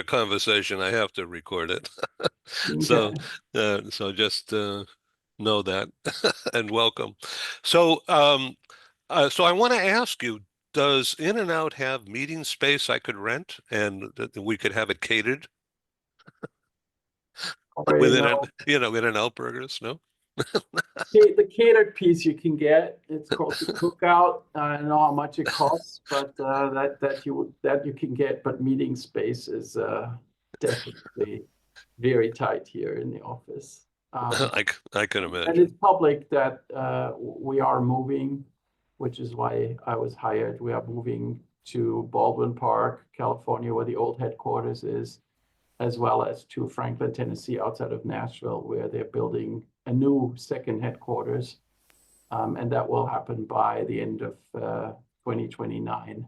conversation, I have to record it. Okay. So just know that and welcome. So so I want to ask you, does In-N-Out have meeting space I could rent and that we could have it catered Already within know. In-N-Out burgers? No? The catered piece you can get. It's called the cookout. I don't know how much it costs, but that you can get. But meeting space is definitely very tight here in the office. I can And it's imagine. public that we are moving, which is why I was hired. We are moving to Baldwin Park, California, where the old headquarters is, as well as to Franklin, Tennessee, outside of Nashville, where they're building a new second headquarters. And that will happen by the end of 2029.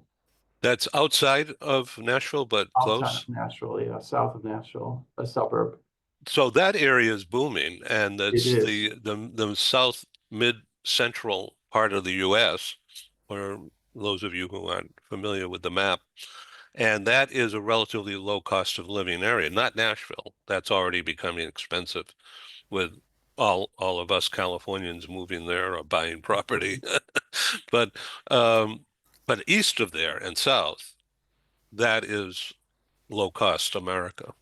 That's outside of Nashville, but Outside of close. Nashville, yeah, south of Nashville, a suburb. So that area is booming, and It it's is. the south mid-central part of the U.S., for those of you who aren't familiar with the map. And that is a relatively low cost of living area, not Nashville. That's already becoming expensive with all of us Californians moving there or buying property. But um, but east of there and south, that is low cost America.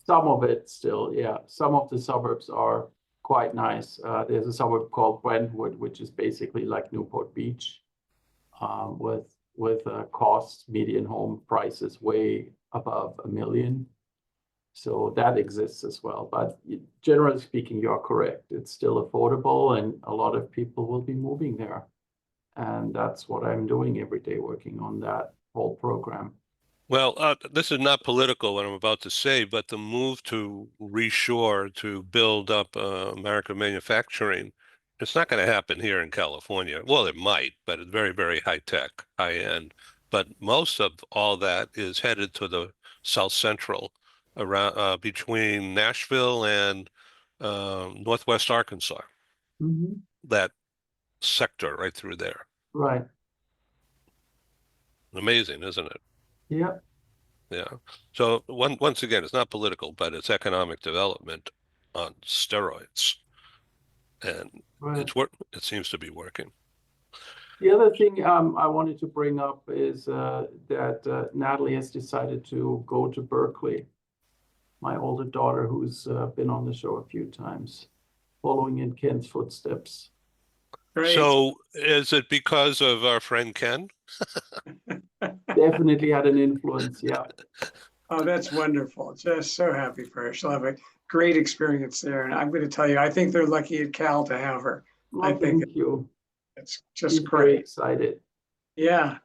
Some of it still, yeah. Some of the suburbs are quite nice. There's a suburb called Brentwood, which is basically like Newport Beach, with costs, median home prices way above $1 million. So that exists as well. But generally speaking, you're correct. It's still affordable, and a lot of people will be moving there. And that's what I'm doing every day, working on that whole program. Well, this is not political, what I'm about to say, but the move to reshore, to build up American manufacturing, it's not going to happen here in California. Well, it might, but it's very, very high tech, high end. But most of all that is headed to the South Central, around between Nashville and Northwest Arkansas, Mhm. that sector right through there. Right. Amazing, isn't it? Yeah. Yeah. So once again, it's not political, but it's economic development on steroids, and Right. it seems to be working. The other thing I wanted to bring up is that Natalie has decided to go to Berkeley. My older daughter, who's been on the show a few times, following in Ken's footsteps. Great. So is it because of our friend Ken? Definitely had an influence. Yeah. Oh, that's wonderful. Just so happy for her. She'll have a great experience there. And I'm going to tell you, I think they're lucky at Cal to have her. I Well, think thank you. it's She's just very great. excited. Yeah.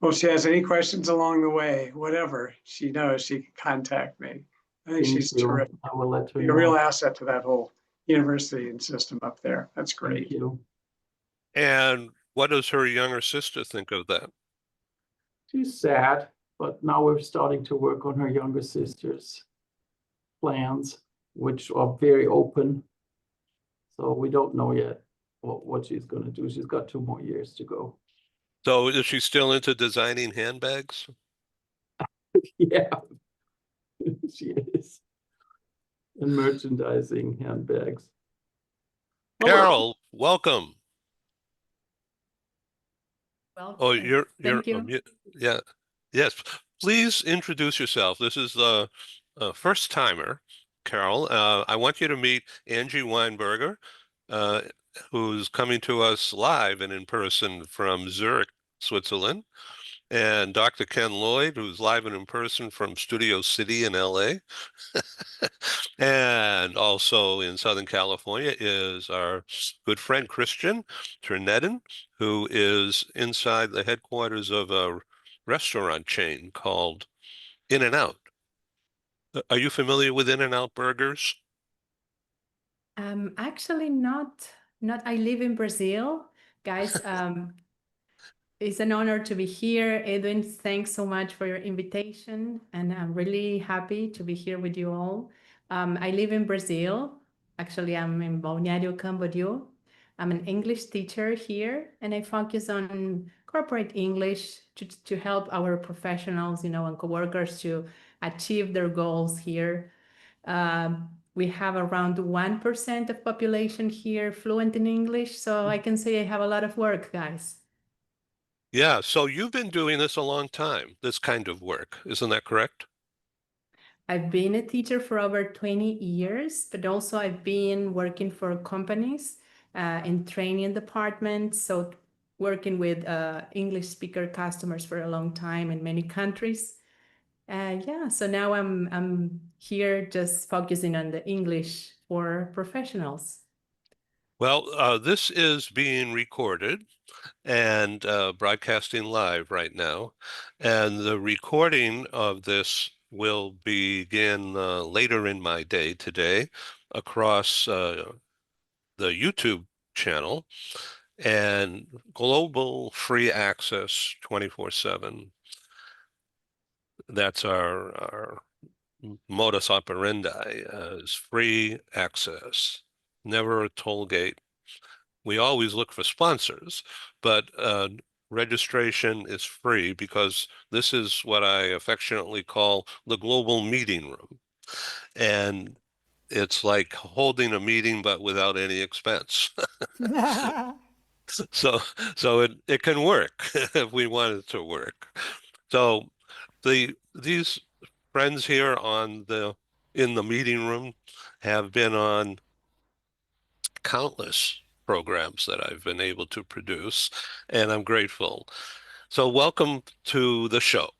Well, if she has any questions along the way, whatever, she knows she can contact me. I think Thank she's you. terrific. I will let her Be a real know. asset to that whole university and system up there. That's Thank great. you. And what does her younger sister think of that? She's sad, but now we're starting to work on her younger sister's plans, which are very open. So we don't know yet what she's going to do. She's got 2 more years to go. So is she still into designing handbags? Yeah, she is. And merchandising handbags. Hello. Carol, welcome. Well, Oh, you're thank you. yeah. Yes. Please introduce yourself. This is the first timer, Carol. I want you to meet Angie Weinberger, uh, who's coming to us live and in person from Zurich, Switzerland, and Dr. Ken Lloyd, who's live and in person from Studio City in LA. And also in Southern California is our good friend Christian Trinedden, who is inside the headquarters of a restaurant chain called In-N-Out. Are you familiar with In-N-Out burgers? Actually not I live in Brazil. Guys, it's an honor to be here. Edwin, thanks so much for your invitation, and I'm really happy to be here with you all. I live in Brazil. Actually, I'm in Balneário Camboriú. I'm an English teacher here, and I focus on corporate English to help our professionals, and coworkers to achieve their goals here. We have around 1% of population here fluent in English, so I can say I have a lot of work, guys. Yeah, so you've been doing this a long time, this kind of work. Isn't that correct? I've been a teacher for over 20 years, but also I've been working for companies in training departments, so working with English speaker customers for a long time in many countries. Yeah, so now I'm here just focusing on the English for professionals. Well, this is being recorded and broadcasting live right now. And the recording of this will begin later in my day today across the YouTube channel and global free access 24/7. That's our modus operandi is free access, never a toll gate. We always look for sponsors, but registration is free because this is what I affectionately call the global meeting room. And it's like holding a meeting, but without any expense. So, so it can work if we want it to work. So these friends here in the meeting room have been on countless programs that I've been able to produce, and I'm grateful. So welcome to the show.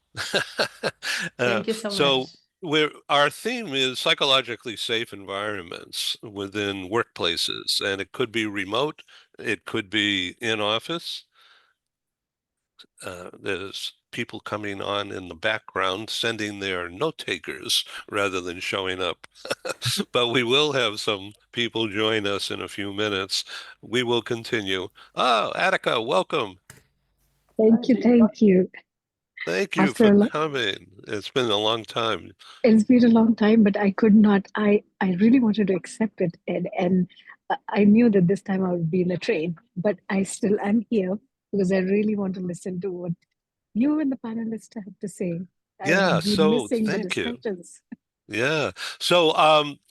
Thank you so So much. our theme is psychologically safe environments within workplaces, and it could be remote, it could be in office. There's people coming on in the background sending their note takers rather than showing up. But we will have some people join us in a few minutes. We will continue. Oh, Atika, welcome. Thank you, thank you. Thank you After for a lo- coming. It's been a long time. it's been a long time, but I could not. I really wanted to accept it, and I knew that this time I would be in a train, but I still am here because I really want to listen to what you and the panelists have to say. Yeah, I've been so missing the thank you. discussions. Yeah. So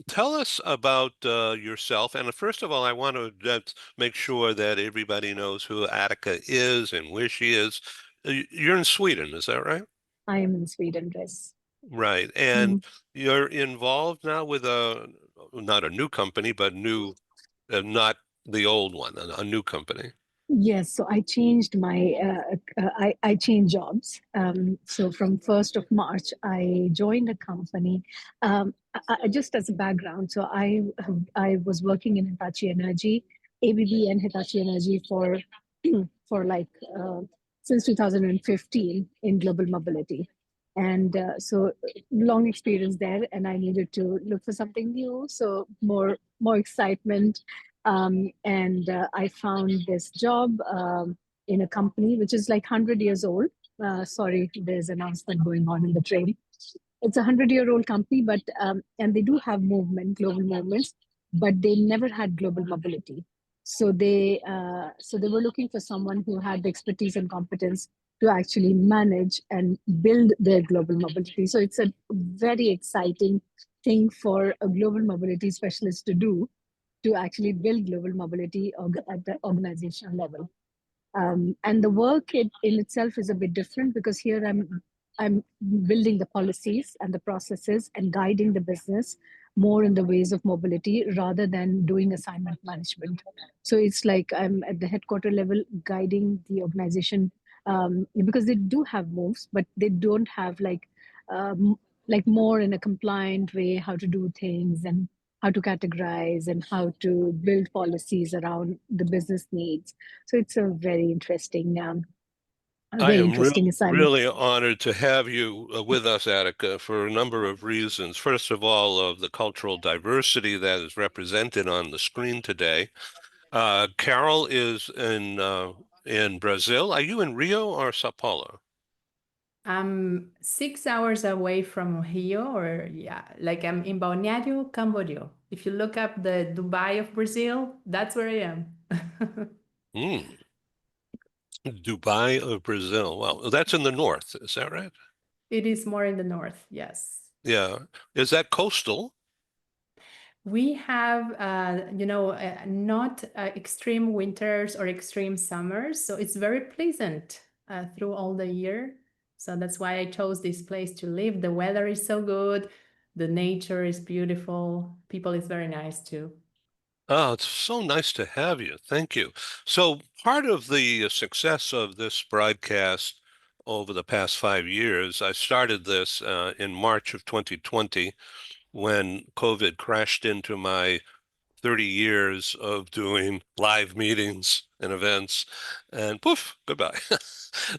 tell us about yourself. And first of all, I want to just make sure that everybody knows who Attica is and where she is. You're in Sweden, is that right? I am in Sweden, yes. Right. And Mm. you're involved now with not a new company, but not the old one, a new company. Yes, so I changed my I changed jobs. So from 1st of March, I joined a company. Just as a background, so I was working in Hitachi Energy, ABB, and Hitachi Energy for for like since 2015 in global mobility, and so long experience there. And I needed to look for something new, so more excitement, and I found this job in a company which is like 100 years old. Sorry, there's an announcement going on in the train. It's a 100-year-old company, but and they do have global movements, but they never had global mobility. So they were looking for someone who had the expertise and competence to actually manage and build their global mobility. So it's a very exciting thing for a global mobility specialist to do, to actually build global mobility at the organizational level. And the work in itself is a bit different because here I'm building the policies and the processes and guiding the business more in the ways of mobility rather than doing assignment management. So it's like I'm at the headquarter level guiding the organization, because they do have moves, but they don't have like more in a compliant way how to do things and how to categorize and how to build policies around the business needs. So it's a I very am interesting assignment. really honored to have you with us, Attica, for a number of reasons. First of all, of the cultural diversity that is represented on the screen today. Carol is in Brazil. Are you in Rio or Sao Paulo? I'm 6 hours away from Rio, or yeah, like I'm in Balneário Camboriú. If you look up the Dubai of Brazil, that's where I am. Hmm. Dubai of Brazil. Well, that's in the north. Is that right? It is more in the north, yes. Yeah. Is that coastal? We have, not extreme winters or extreme summers, so it's very pleasant through all the year. So that's why I chose this place to live. The weather is so good, the nature is beautiful, people is very nice too. Oh, it's so nice to have you. Thank you. So part of the success of this broadcast over the past 5 years, I started this in March of 2020 when COVID crashed into my 30 years of doing live meetings and events, and poof, goodbye.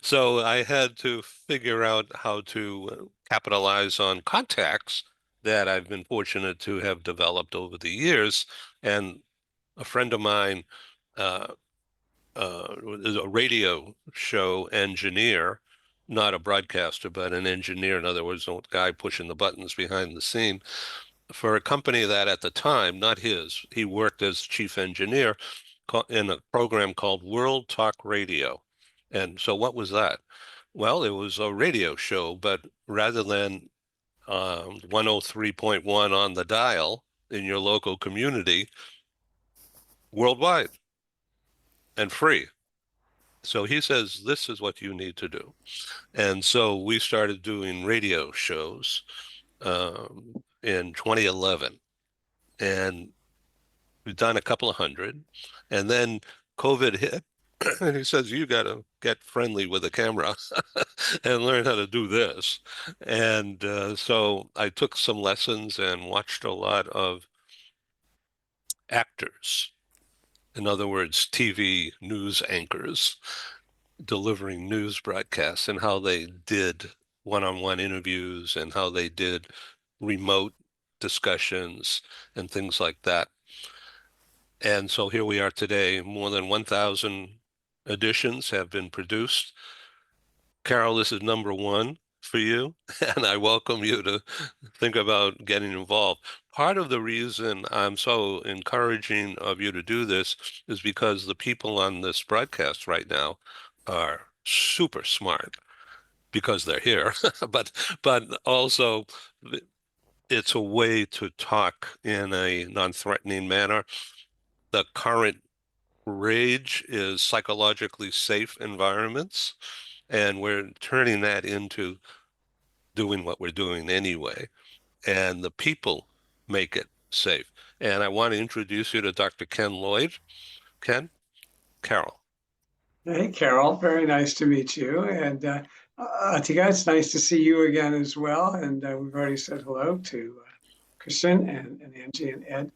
So I had to figure out how to capitalize on contacts that I've been fortunate to have developed over the years. And a friend of mine uh, is a radio show engineer, not a broadcaster, but an engineer. In other words, a guy pushing the buttons behind the scene for a company that at the time, not his, he worked as chief engineer in a program called World Talk Radio. And so what was that? Well, it was a radio show, but rather than 103.1 on the dial in your local community, worldwide and free. So he says, this is what you need to do. And so we started doing radio shows in 2011. And we've done a couple of hundred. And then COVID hit. And he says, you got to get friendly with the camera and learn how to do this. And so I took some lessons and watched a lot of actors. In other words, TV news anchors delivering news broadcasts and how they did one-on-one interviews and how they did remote discussions and things like that. And so here we are today. More than 1,000 editions have been produced. Carol, this is number one for you, and I welcome you to think about getting involved. Part of the reason I'm so encouraging of you to do this is because the people on this broadcast right now are super smart because they're here, but also it's a way to talk in a non-threatening manner. The current rage is psychologically safe environments, and we're turning that into doing what we're doing anyway. And the people make it safe. And I want to introduce you to Dr. Ken Lloyd. Ken, Carol. Hey, Carol, very nice to meet you. And Atika, it's nice to see you again as well. And we've already said hello to Christian and Angie and Ed.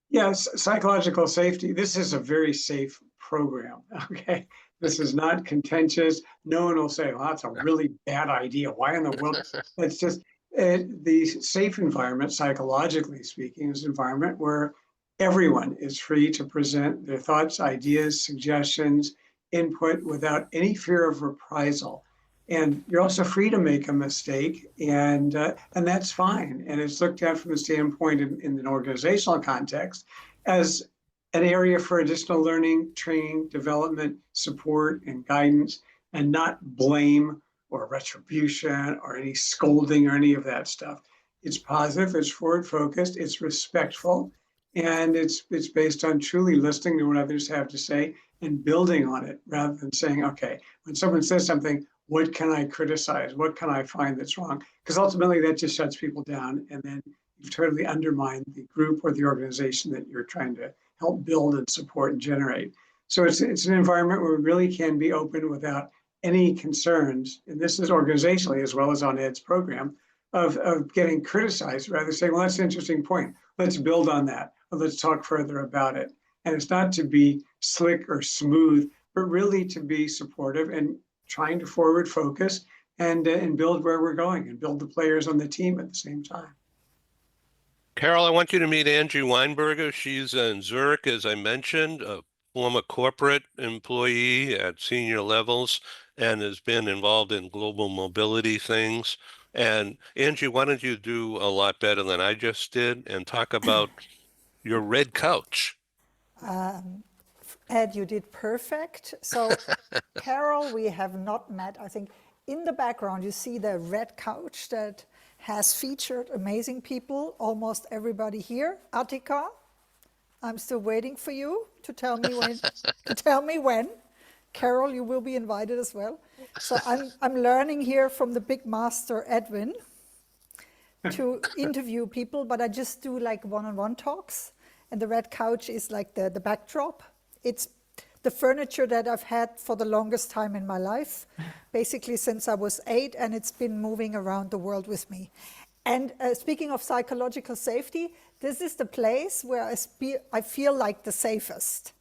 Yes, psychological safety. This is a very safe program. Okay. This is not contentious. No one will say, well, that's a really bad idea. Why in the world? It's just the safe environment, psychologically speaking, is an environment where everyone is free to present their thoughts, ideas, suggestions, input without any fear of reprisal. And you're also free to make a mistake, and that's fine. And it's looked at from the standpoint in an organizational context as an area for additional learning, training, development, support, and guidance, and not blame or retribution or any scolding or any of that stuff. It's positive, it's forward focused, it's respectful, and it's based on truly listening to what others have to say and building on it rather than saying, okay, when someone says something, what can I criticize? What can I find that's wrong? Because ultimately that just shuts people down, and then you've totally undermined the group or the organization that you're trying to help build and support and generate. So it's an environment where we really can be open without any concerns, and this is organizationally as well as on Ed's program, of getting criticized, rather saying, well, that's an interesting point. Let's build on that. Or let's talk further about it. And it's not to be slick or smooth, but really to be supportive and trying to forward focus and build where we're going and build the players on the team at the same time. Carol, I want you to meet Angie Weinberger. She's in Zurich, as I mentioned, a former corporate employee at senior levels and has been involved in global mobility things. And Angie, why don't you do a lot better than I just did and talk about your red couch? Ed, you did perfect. So, Carol, we have not met. I think in the background you see the red couch that has featured amazing people, almost everybody here. Atika, I'm still waiting for you to tell me when. To tell me when. Carol, you will be invited as well. So I'm learning here from the big master Edwin to interview people, but I just do like one-on-one talks, and the red couch is like the backdrop. It's the furniture that I've had for the longest time in my life, basically since I was 8, and it's been moving around the world with me. And speaking of psychological safety, this is the place where I feel like the safest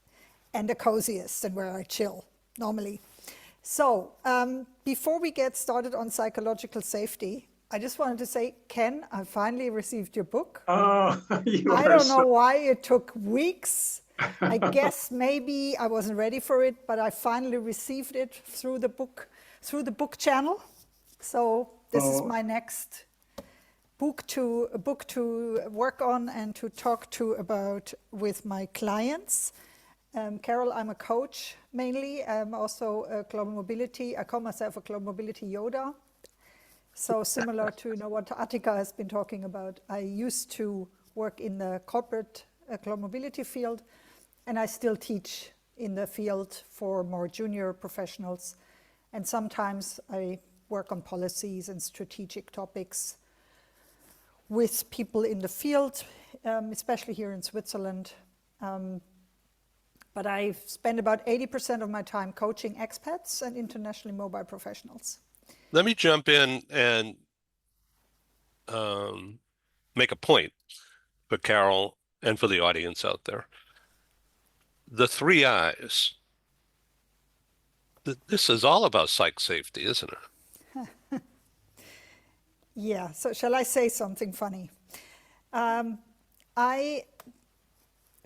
and the coziest, and where I chill normally. So before we get started on psychological safety, I just wanted to say, Ken, I finally received your book. Oh, you I are don't so. know why it took weeks. I guess maybe I wasn't ready for it, but I finally received it through the book channel. So this is Oh. my next book to work on and to talk to about with my clients. Carol, I'm a coach mainly. I'm also a global mobility. I call myself a global mobility Yoda. So similar to what Atika has been talking about. I used to work in the corporate global mobility field, and I still teach in the field for more junior professionals. And sometimes I work on policies and strategic topics with people in the field, especially here in Switzerland. But I spend about 80% of my time coaching expats and internationally mobile professionals. Let me jump in and make a point for Carol and for the audience out there. The 3 I's. This is all about psych safety, isn't it? Yeah, so shall I say something funny?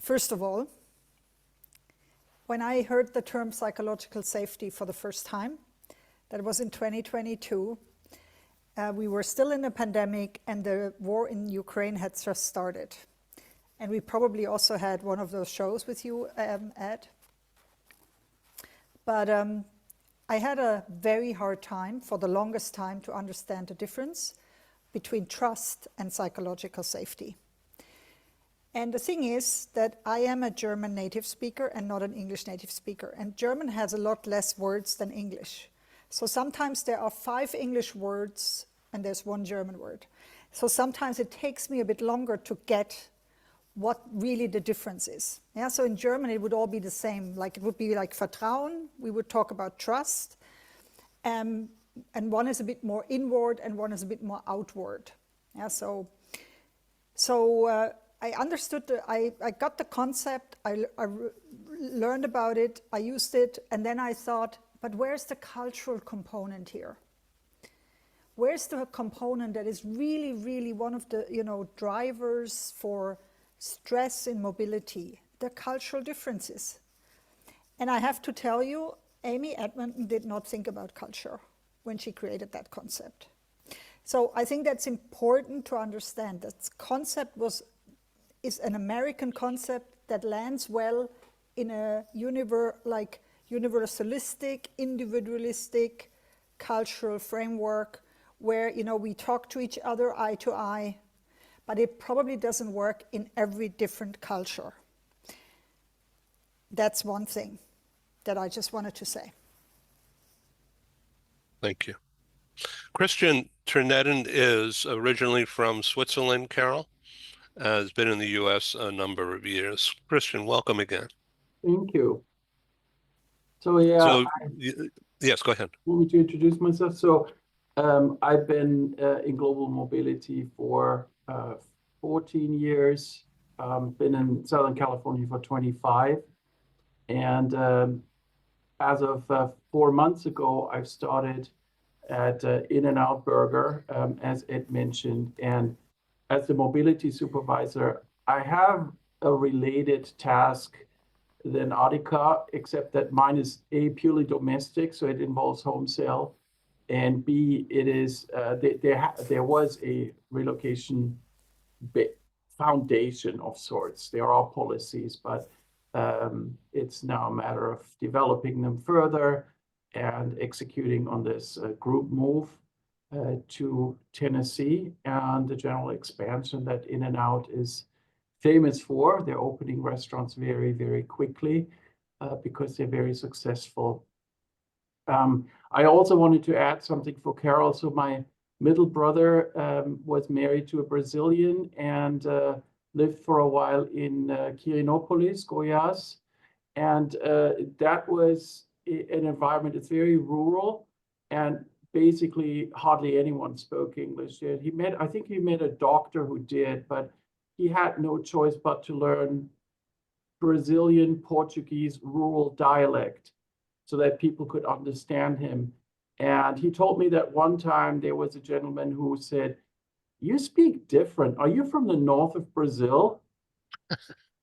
First of all, when I heard the term psychological safety for the first time, that was in 2022, we were still in a pandemic and the war in Ukraine had just started. And we probably also had one of those shows with you, Ed. But I had a very hard time, for the longest time, to understand the difference between trust and psychological safety. And the thing is that I am a German native speaker and not an English native speaker. And German has a lot less words than English. So sometimes there are 5 English words and there's 1 German word. So sometimes it takes me a bit longer to get what really the difference is. Yeah, so in German it would all be the same. Like it would be like Vertrauen, we would talk about trust. And one is a bit more inward and one is a bit more outward. Yeah, so I understood, I got the concept, I learned about it, I used it, and then I thought, but where's the cultural component here? Where's the component that is really, really one of the drivers for stress in mobility? The cultural differences. And I have to tell you, Amy Edmonton did not think about culture when she created that concept. So I think that's important to understand. That concept is an American concept that lands well in a universalistic, individualistic cultural framework where we talk to each other eye to eye, but it probably doesn't work in every different culture. That's one thing that I just wanted to say. Thank you. Christian Ternedden is originally from Switzerland, Carol. Has been in the U.S. a number of years. Christian, welcome again. Thank you. So yeah, So, yes, go ahead. Want me to introduce myself? So I've been in global mobility for 14 years, been in Southern California for 25. And as of 4 months ago, I've started at In-N-Out Burger, as Ed mentioned. And as the mobility supervisor, I have a related task than Atika, except that mine is A, purely domestic, so it involves home sale, and B, it is there was a relocation foundation of sorts. There are policies, but it's now a matter of developing them further and executing on this group move. to Tennessee, and the general expansion that In-N-Out is famous for. They're opening restaurants very, very quickly because they're very successful. I also wanted to add something for Carol. So my middle brother was married to a Brazilian and lived for a while in Quirinópolis, Goiás. And that was an environment, it's very rural, and basically hardly anyone spoke English yet. I think he met a doctor who did, but he had no choice but to learn Brazilian Portuguese rural dialect so that people could understand him. And he told me that one time there was a gentleman who said, "You speak different. Are you from the north of Brazil?"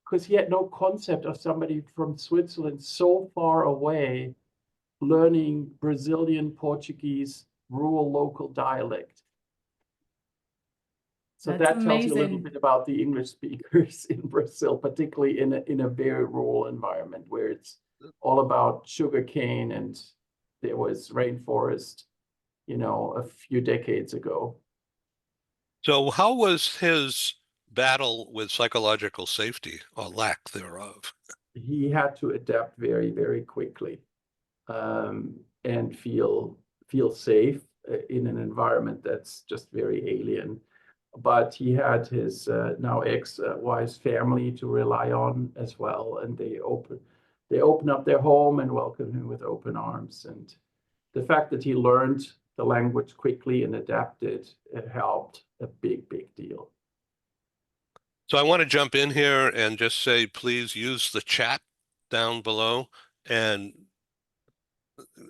Because he had no concept of somebody from Switzerland so far away learning Brazilian Portuguese rural local dialect. So That's that tells you a little amazing. bit about the English speakers in Brazil, particularly in a very rural environment where it's all about sugarcane and there was rainforest, a few decades ago. So how was his battle with psychological safety or lack thereof? He had to adapt very, very quickly and feel safe in an environment that's just very alien. But he had his now ex-wife's family to rely on as well, and they open up their home and welcome him with open arms. And the fact that he learned the language quickly and adapted, it helped a big, big deal. So I want to jump in here and just say, please use the chat down below and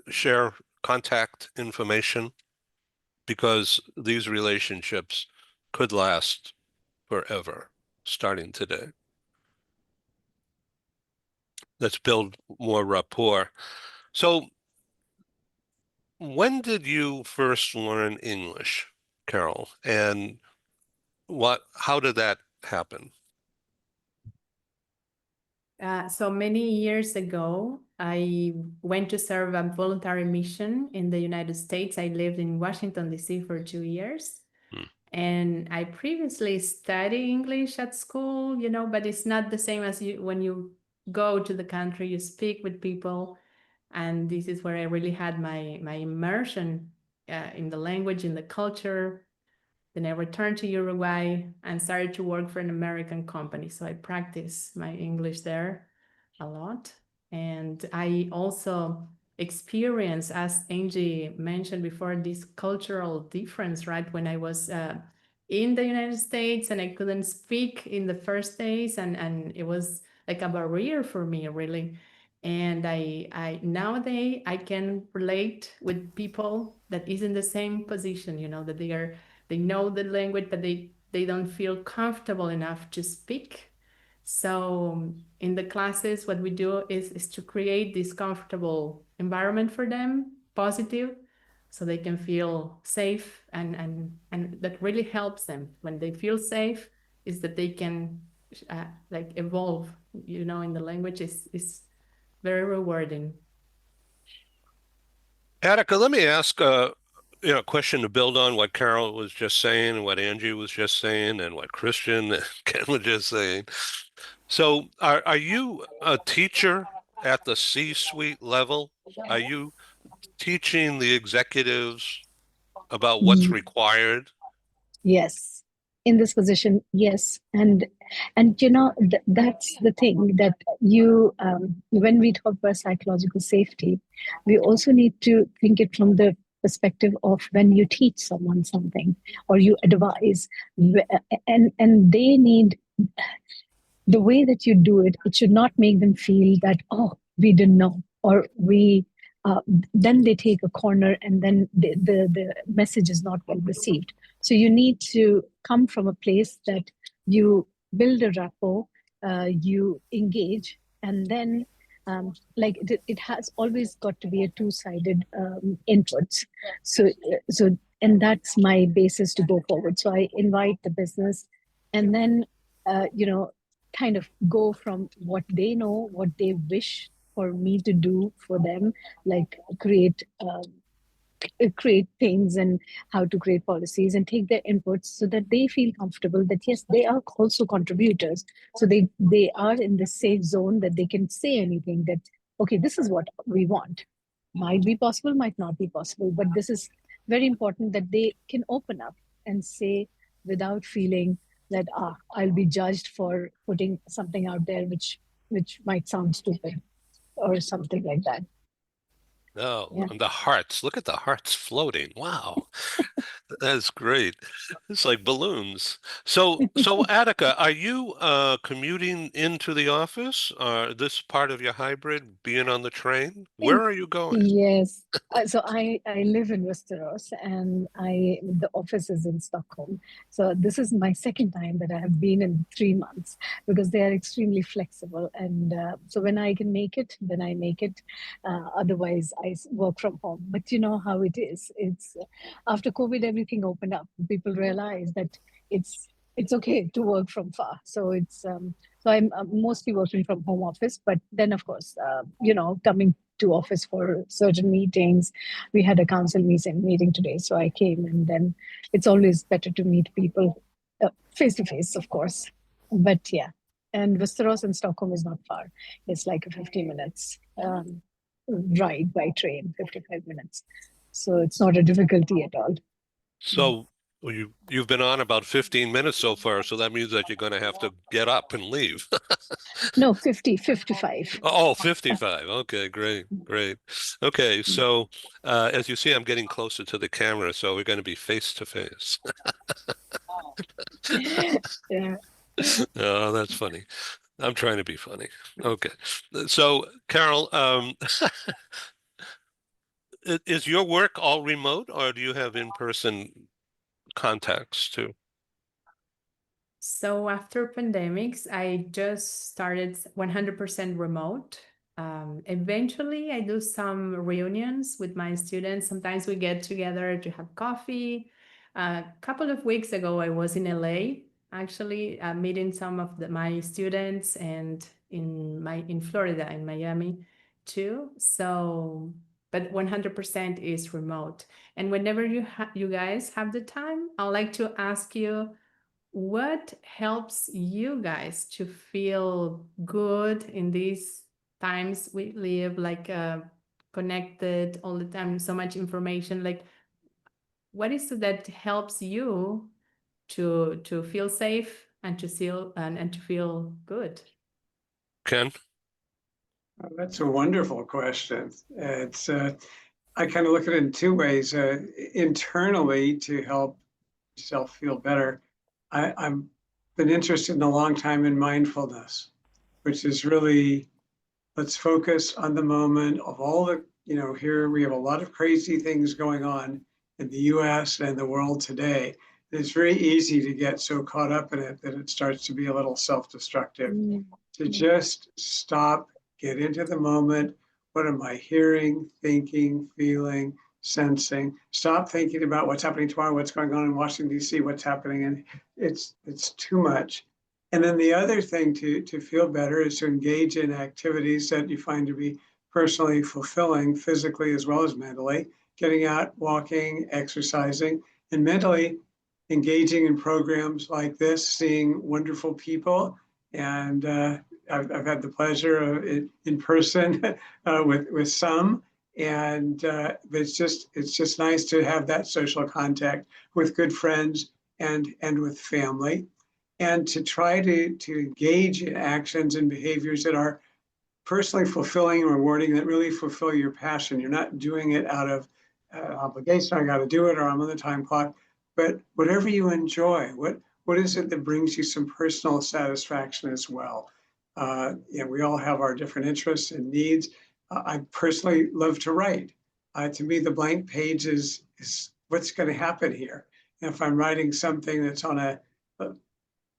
share contact information, because these relationships could last forever, starting today. Let's build more rapport. So when did you first learn English, Carol? And how did that happen? So many years ago, I went to serve a voluntary mission in the United States. I lived in Washington, D.C. for 2 years. And I previously studied English at school, but it's not the same as when you go to the country, you speak with people. And this is where I really had my immersion in the language, in the culture. Then I returned to Uruguay and started to work for an American company. So I practiced my English there a lot. And I also experienced, as Angie mentioned before, this cultural difference, right? When I was in the United States and I couldn't speak in the first days, and it was like a barrier for me, really. And I nowadays I can relate with people that is in the same position, that they know the language, but they don't feel comfortable enough to speak. So in the classes, what we do is to create this comfortable environment for them, positive, so they can feel safe, and that really helps them. When they feel safe, is that they can evolve, in the language is very rewarding. Attica, let me ask a question to build on what Carol was just saying, and what Angie was just saying, and what Christian and Ken were just saying. So are you a teacher at the C-suite level? Are you teaching the executives about what's required? Yes, in this position, yes. And that's the thing, that when we talk about psychological safety, we also need to think it from the perspective of when you teach someone something or you advise, and they need the way that you do it. It should not make them feel that, oh, we didn't know, or then they take a corner, and then the message is not well received. So you need to come from a place that you build a rapport, you engage, and then it has always got to be a two-sided inputs. So and that's my basis to go forward. So I invite the business, and then kind of go from what they know, what they wish for me to do for them, like create create things and how to create policies and take their inputs so that they feel comfortable that yes, they are also contributors. So they are in the safe zone that they can say anything that, okay, this is what we want. Might be possible, might not be possible, but this is very important that they can open up and say without feeling that I'll be judged for putting something out there which might sound stupid or something like that. Oh, Yeah. and the hearts. Look at the hearts floating. Wow. That's great. It's like balloons. So Attica, are you commuting into the office? This part of your hybrid, being on the train? Where are you going? Yes. So I live in Westeros and the office is in Stockholm. So this is my second time that I have been in 3 months because they are extremely flexible. And so when I can make it, then I make it. Otherwise, work from home. But you know how it is. It's after COVID, everything opened up. People realize that it's okay to work from far. So so I'm mostly working from home office. But then, of course, coming to office for certain meetings. We had a council meeting today, so I came, and then it's always better to meet people face to face, of course. But yeah, and Västerås and Stockholm is not far. It's like a 50 minutes ride by train, 55 minutes. So it's not a difficulty at all. So you've been on about 15 minutes so far, so that means that you're going to have to get up and leave. No, 55. Oh, 55. Okay, great, great. Okay, so as you see, I'm getting closer to the camera, so we're going to be face to face. Yeah. Oh, that's funny. I'm trying to be funny. Okay. So, Carol, is your work all remote, or do you have in-person contacts too? So after pandemics, I just started 100% remote. Eventually, I do some reunions with my students. Sometimes we get together to have coffee. A couple of weeks ago, I was in LA, actually meeting some of my students, and in Florida, in Miami too. So, but 100% is remote. And whenever you guys have the time, I'd like to ask you, what helps you guys to feel good in these times we live, like connected all the time, so much information? Like, what is it that helps you to feel safe and to feel good? Ken? That's a wonderful question. It's I kind of look at it in two ways. Internally, to help yourself feel better, I've been interested in a long time in mindfulness, which is really, let's focus on the moment of all the, here we have a lot of crazy things going on in the US and the world today. It's very easy to get so caught up in it that it starts to be a little self-destructive. To just stop, get into the moment. What am I hearing, thinking, feeling, sensing? Stop thinking about what's happening tomorrow, what's going on in Washington, D.C., what's happening. And it's too much. And then the other thing to feel better is to engage in activities that you find to be personally fulfilling, physically as well as mentally, getting out, walking, exercising, and mentally engaging in programs like this, seeing wonderful people. And I've had the pleasure of in person with some, and it's just nice to have that social contact with good friends and with family, and to try to engage in actions and behaviors that are personally fulfilling and rewarding, that really fulfill your passion. You're not doing it out of obligation. I got to do it, or I'm on the time clock. But whatever you enjoy, what is it that brings you some personal satisfaction as well? We all have our different interests and needs. I personally love to write. To me, the blank page is what's going to happen here. And if I'm writing something that's on a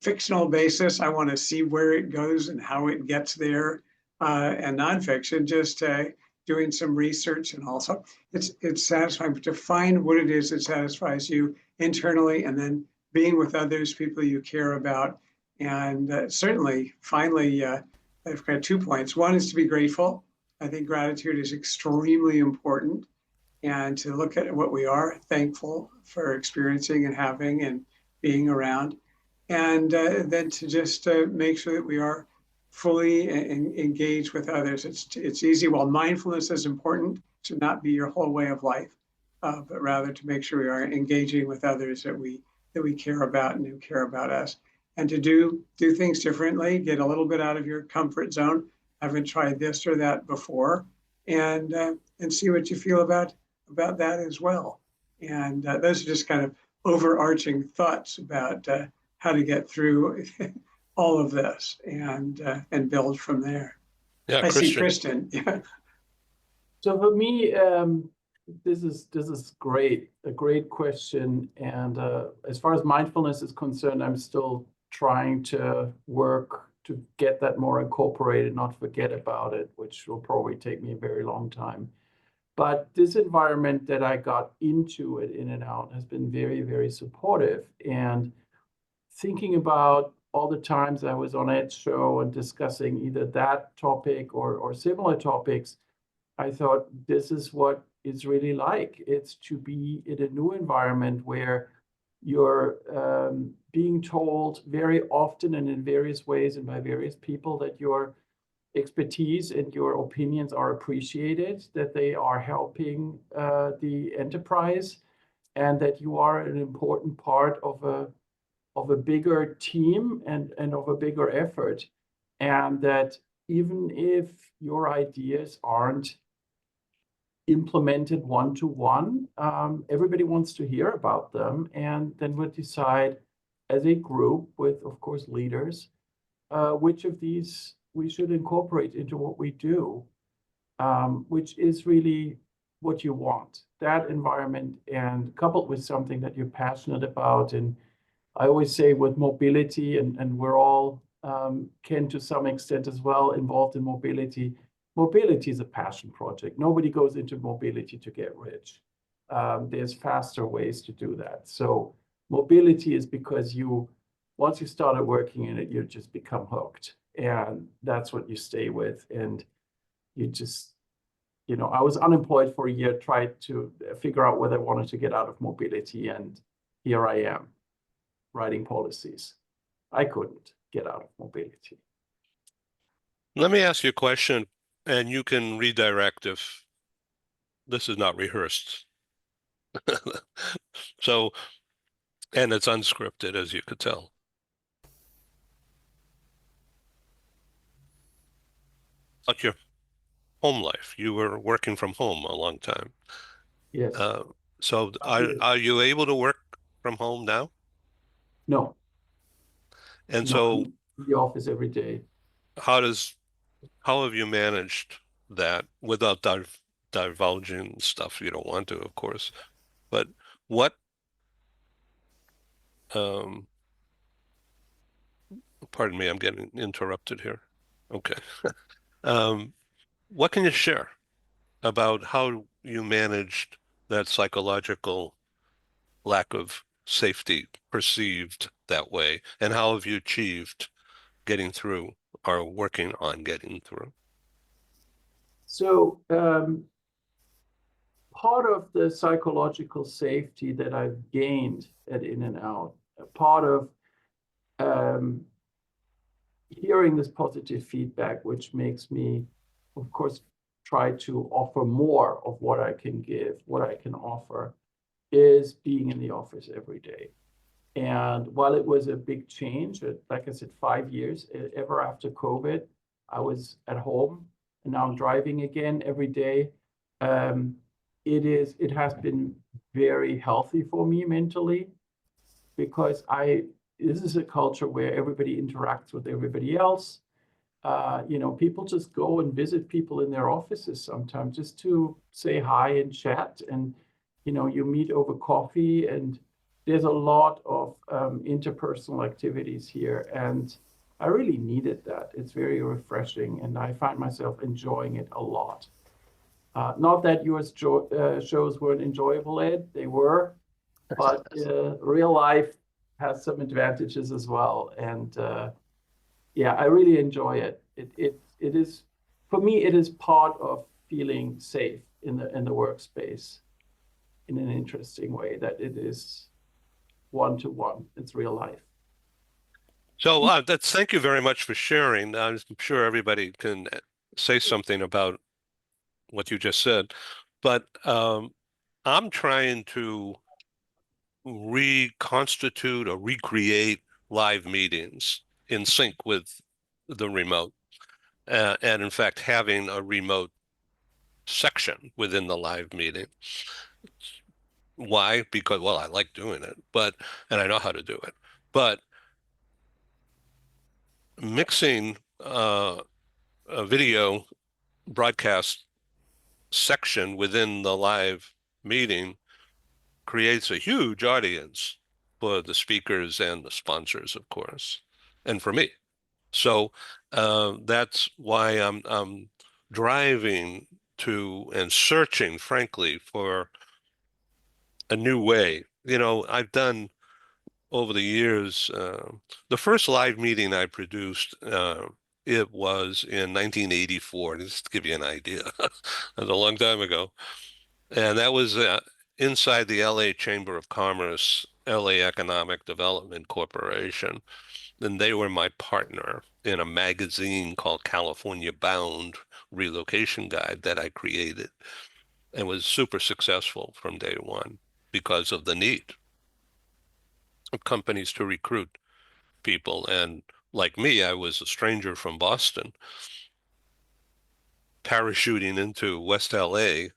fictional basis, I want to see where it goes and how it gets there. And nonfiction, just doing some research, and also it's satisfying. But to find what it is that satisfies you internally, and then being with others, people you care about. And certainly, finally, I've got 2 points. One is to be grateful. I think gratitude is extremely important. and to look at what we are thankful for experiencing and having and being around. And then to just make sure that we are fully engaged with others. It's easy. While mindfulness is important, to not be your whole way of life, but rather to make sure we are engaging with others that we care about and who care about us, and to do things differently. Get a little bit out of your comfort zone. Haven't tried this or that before, and see what you feel about that as well. And those are just kind of overarching thoughts about how to get through all of this and build from there. Yeah, I see Christian. Kristen. Yeah. So for me, this is great, a great question. And as far as mindfulness is concerned, I'm still trying to work to get that more incorporated, not forget about it, which will probably take me a very long time. But this environment that I got into at In-N-Out has been very, very supportive. And thinking about all the times I was on Ed's show and discussing either that topic or similar topics, I thought this is what it's really like. It's to be in a new environment where you're being told very often and in various ways and by various people that your expertise and your opinions are appreciated, that they are helping the enterprise, and that you are an important part of a bigger team and of a bigger effort. And that even if your ideas aren't implemented one-to-one, everybody wants to hear about them. And then we'll decide as a group with, of course, leaders, which of these we should incorporate into what we do, which is really what you want, that environment, and coupled with something that you're passionate about. And I always say with mobility, and we're all, Ken to some extent as well, involved in mobility. Mobility is a passion project. Nobody goes into mobility to get rich. There's faster ways to do that. So mobility is because once you started working in it, you just become hooked. And that's what you stay with. And you just, I was unemployed for a year, tried to figure out whether I wanted to get out of mobility. And here I am, writing policies. I couldn't get out of mobility. Let me ask you a question, and you can redirect if this is not rehearsed. So, and it's unscripted, as you could tell. Like your home life, you were working from home a long time. Yes. So are you able to work from home now? No. And No, so I'm in the office every day. how have you managed that without divulging stuff you don't want to, of course? But what pardon me, I'm getting interrupted here. Okay. What can you share about how you managed that psychological lack of safety perceived that way, and how have you achieved getting through or working on getting through? So part of the psychological safety that I've gained at In-N-Out, part of hearing this positive feedback, which makes me, of course, try to offer more of what I can give, what I can offer, is being in the office every day. And while it was a big change, like I said, 5 years, ever after COVID, I was at home, and now I'm driving again every day. It has been very healthy for me mentally, because this is a culture where everybody interacts with everybody else. People just go and visit people in their offices sometimes just to say hi and chat, and you meet over coffee, and there's a lot of interpersonal activities here, and I really needed that. It's very refreshing, and I find myself enjoying it a lot. Not that yours shows weren't enjoyable, Ed, they were, but real life has some advantages as well. And yeah, I really enjoy it. It is, for me, it is part of feeling safe in the workspace. in an interesting way, that it is one-to-one. It's real life. So thank you very much for sharing. I'm sure everybody can say something about what you just said, but I'm trying to reconstitute or recreate live meetings in sync with the remote, and in fact, having a remote section within the live meeting. Why? Because, well, I like doing it, and I know how to do it, but mixing a video broadcast section within the live meeting creates a huge audience for the speakers and the sponsors, of course, and for me. So that's why I'm driving to and searching, frankly, for a new way. I've done over the years, the first live meeting I produced, it was in 1984, just to give you an idea. That was a long time ago. And that was inside the LA Chamber of Commerce, LA Economic Development Corporation. And they were my partner in a magazine called California Bound Relocation Guide that I created, and was super successful from day one because of the need of companies to recruit people. And like me, I was a stranger from Boston, parachuting into West LA.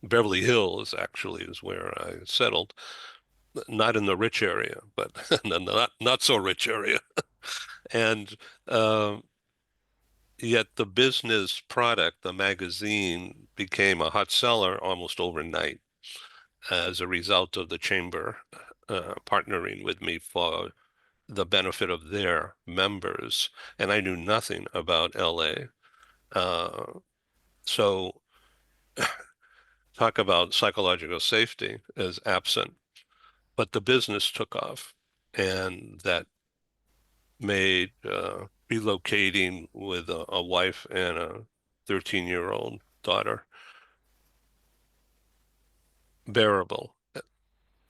Beverly Hills actually is where I settled, not in the rich area, but not so rich area. And yet the business product, the magazine, became a hot seller almost overnight as a result of the chamber partnering with me for the benefit of their members. And I knew nothing about LA. So talk about psychological safety as absent, but the business took off, and that made relocating with a wife and a 13-year-old daughter bearable,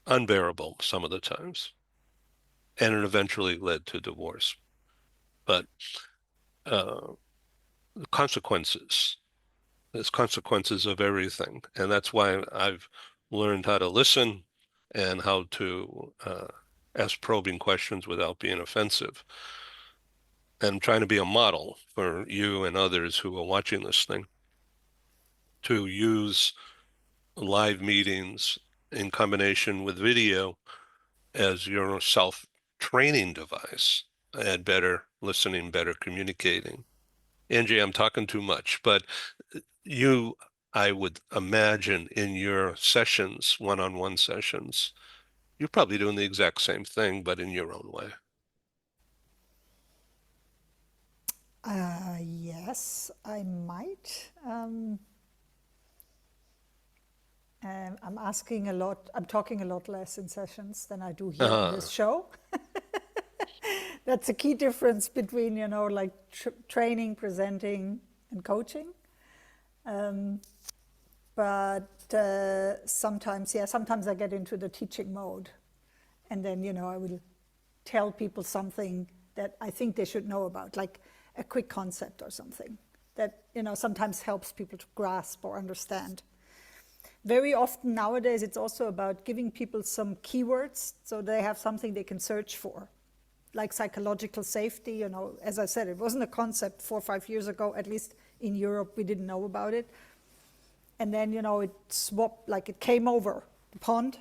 unbearable some of the times, and it eventually led to divorce. But the consequences, there's consequences of everything, and that's why I've learned how to listen and how to ask probing questions without being offensive. And I'm trying to be a model for you and others who are watching this thing to use live meetings in combination with video as your self-training device and better listening, better communicating. Angie, I'm talking too much, but you, I would imagine in your sessions, one-on-one sessions, you're probably doing the exact same thing, but in your own way. Yes, I might. I'm asking a lot, I'm talking a lot less in sessions than I do here on this show. That's a key difference between, like training, presenting, and coaching. But sometimes I get into the teaching mode. And then, I will tell people something that I think they should know about, like a quick concept or something that, sometimes helps people to grasp or understand. Very often nowadays, it's also about giving people some keywords so they have something they can search for, like psychological safety. As I said, it wasn't a concept 4 or 5 years ago, at least in Europe, we didn't know about it. And then, it swapped, like it came over the pond.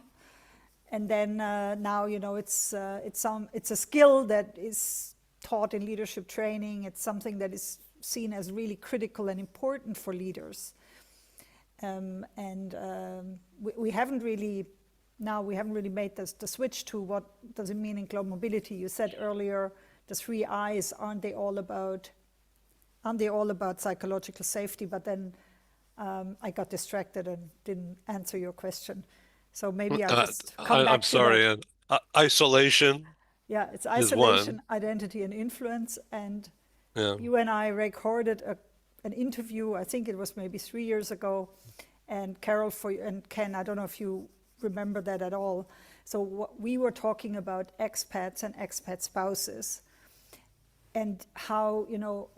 And then now, it's a skill that is taught in leadership training. It's something that is seen as really critical and important for leaders. We haven't really made the switch to what does it mean in global mobility. You said earlier, the 3 I's, aren't they all about psychological safety? But then I got distracted and didn't answer your question. So maybe I'll just come back I'm sorry, to that. isolation. Yeah, it's is isolation, one. identity, and influence. And Yeah. you and I recorded an interview, I think it was maybe 3 years ago, And Carol and Ken, I don't know if you remember that at all. So what we were talking about expats and expat spouses, and how,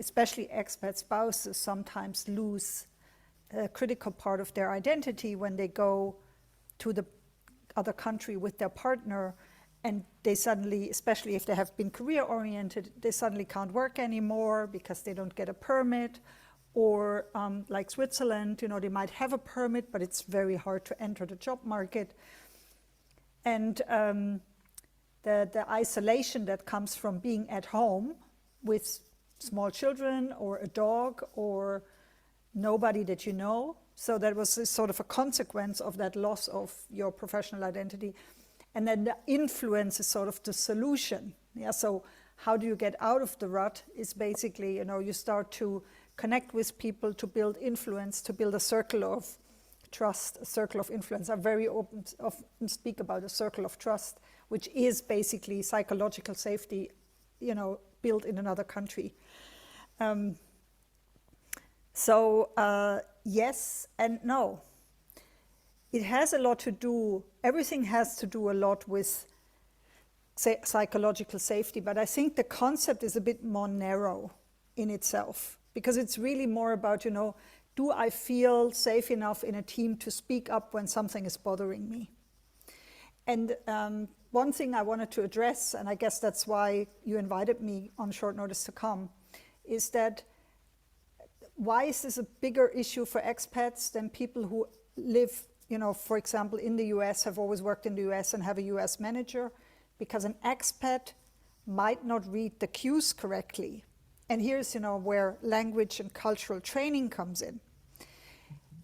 especially expat spouses sometimes lose a critical part of their identity when they go to the other country with their partner, and they suddenly, especially if they have been career oriented, they suddenly can't work anymore because they don't get a permit. Or like Switzerland, they might have a permit, but it's very hard to enter the job market. And the isolation that comes from being at home with small children or a dog or nobody that you know. So that was sort of a consequence of that loss of your professional identity. And then the influence is sort of the solution. Yeah. So how do you get out of the rut is basically, you start to connect with people, to build influence, to build a circle of trust, a circle of influence. I very often speak about a circle of trust, which is basically psychological safety, built in another country. So yes and no. It has a lot to do, everything has to do a lot with psychological safety, but I think the concept is a bit more narrow in itself, because it's really more about, do I feel safe enough in a team to speak up when something is bothering me? And one thing I wanted to address, and I guess that's why you invited me on short notice to come, is that why is this a bigger issue for expats than people who live, for example, in the US, have always worked in the US and have a US manager? Because an expat might not read the cues correctly. And here's, where language and cultural training comes in.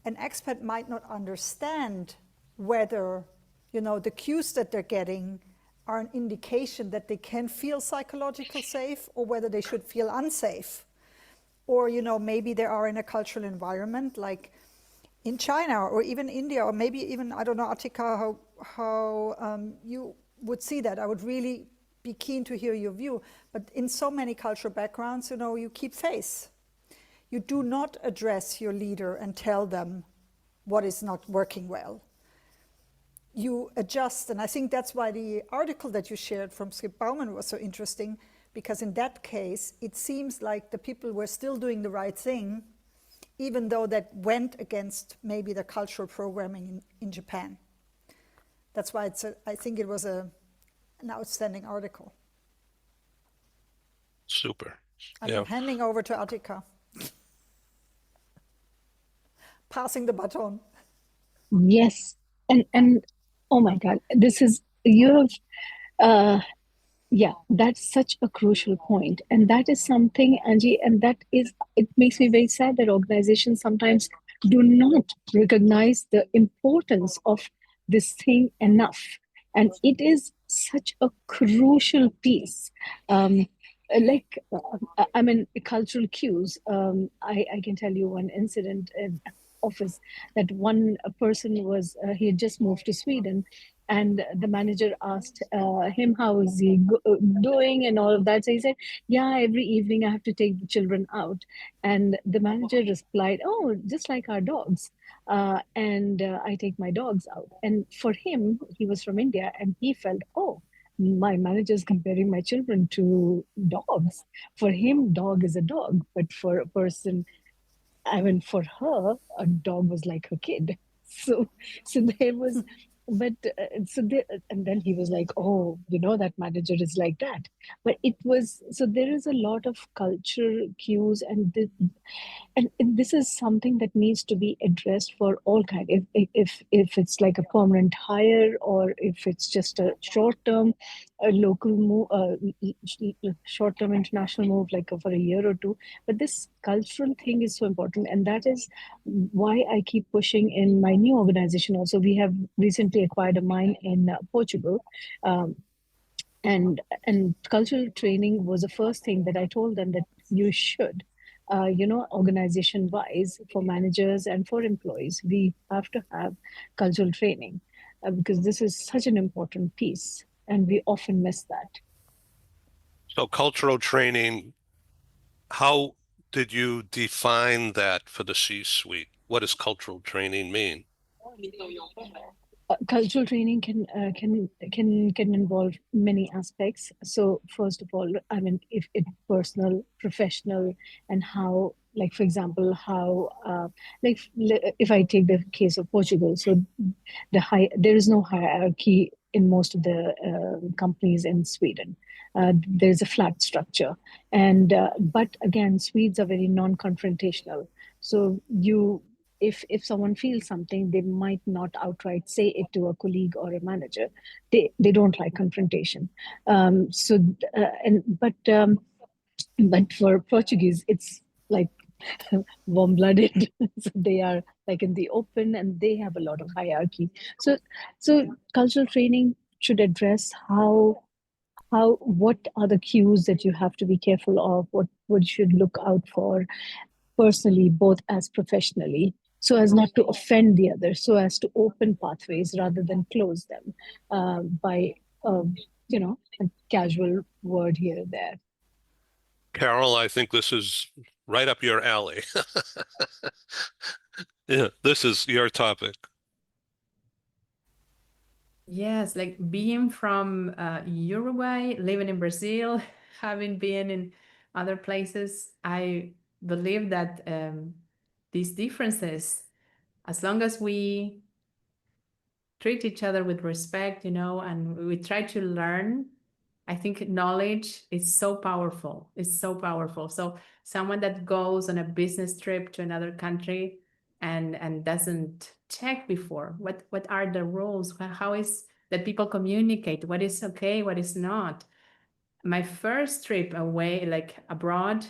An expat might not understand whether, the cues that they're getting are an indication that they can feel psychologically safe, or whether they should feel unsafe. Or, maybe they are in a cultural environment like in China or even India, or maybe even, I don't know, Atika, how you would see that. I would really be keen to hear your view. But in so many cultural backgrounds, you keep face. You do not address your leader and tell them what is not working well. You adjust, and I think that's why the article that you shared from Skip Bauman was so interesting, because in that case, it seems like the people were still doing the right thing, even though that went against maybe the cultural programming in Japan. That's why I think it was an outstanding article. Super. I'm handing over to Atika. Passing the baton. Yes, and oh my God, this is yeah, that's such a crucial point, and that is something, Angie, and it makes me very sad that organizations sometimes do not recognize the importance of this thing enough, and it is such a crucial piece. I mean, cultural cues. I can tell you one incident in office that one person was he had just moved to Sweden, and the manager asked him how is he doing and all of that. So he said, yeah, every evening I have to take the children out. And the manager replied, oh, just like our dogs. And I take my dogs out. And for him, he was from India, and he felt, oh, my manager is comparing my children to dogs. For him, dog is a dog, but for a person, I mean, for her, a dog was like her kid. So there was, but and then he was like, oh, that manager is like that. But it was, so there is a lot of culture cues, and this is something that needs to be addressed for all kind. If it's like a permanent hire, or if it's just a short term, a local move, short term international move, like for a year or two. But this cultural thing is so important, and that is why I keep pushing in my new organization. Also, we have recently acquired a mine in Portugal. And cultural training was the first thing that I told them that you should, organization wise, for managers and for employees, we have to have cultural training, because this is such an important piece, and we often miss that. So cultural training, how did you define that for the C-suite? what does cultural training mean? Cultural training can involve many aspects. So first of all, I mean, if it's personal, professional, and how, like for example, how if I take the case of Portugal, so there is no hierarchy in most of the companies in Sweden. There's a flat structure, and but again, Swedes are very non-confrontational. So if someone feels something, they might not outright say it to a colleague or a manager. They don't like confrontation. But for Portuguese, it's like warm-blooded. So they are like in the open, and they have a lot of hierarchy. So cultural training should address what are the cues that you have to be careful of, what you should look out for personally, both as professionally, so as not to offend the other, so as to open pathways rather than close them by a casual word here and there. Carol, I think this is right up your alley. Yeah, this is your topic. Yes, like being from Uruguay, living in Brazil, having been in other places, I believe that these differences, as long as we treat each other with respect, and we try to learn, I think knowledge is so powerful. It's so powerful. So someone that goes on a business trip to another country and doesn't check before, what are the rules? How is that people communicate? What is okay? What is not? My first trip away, like abroad,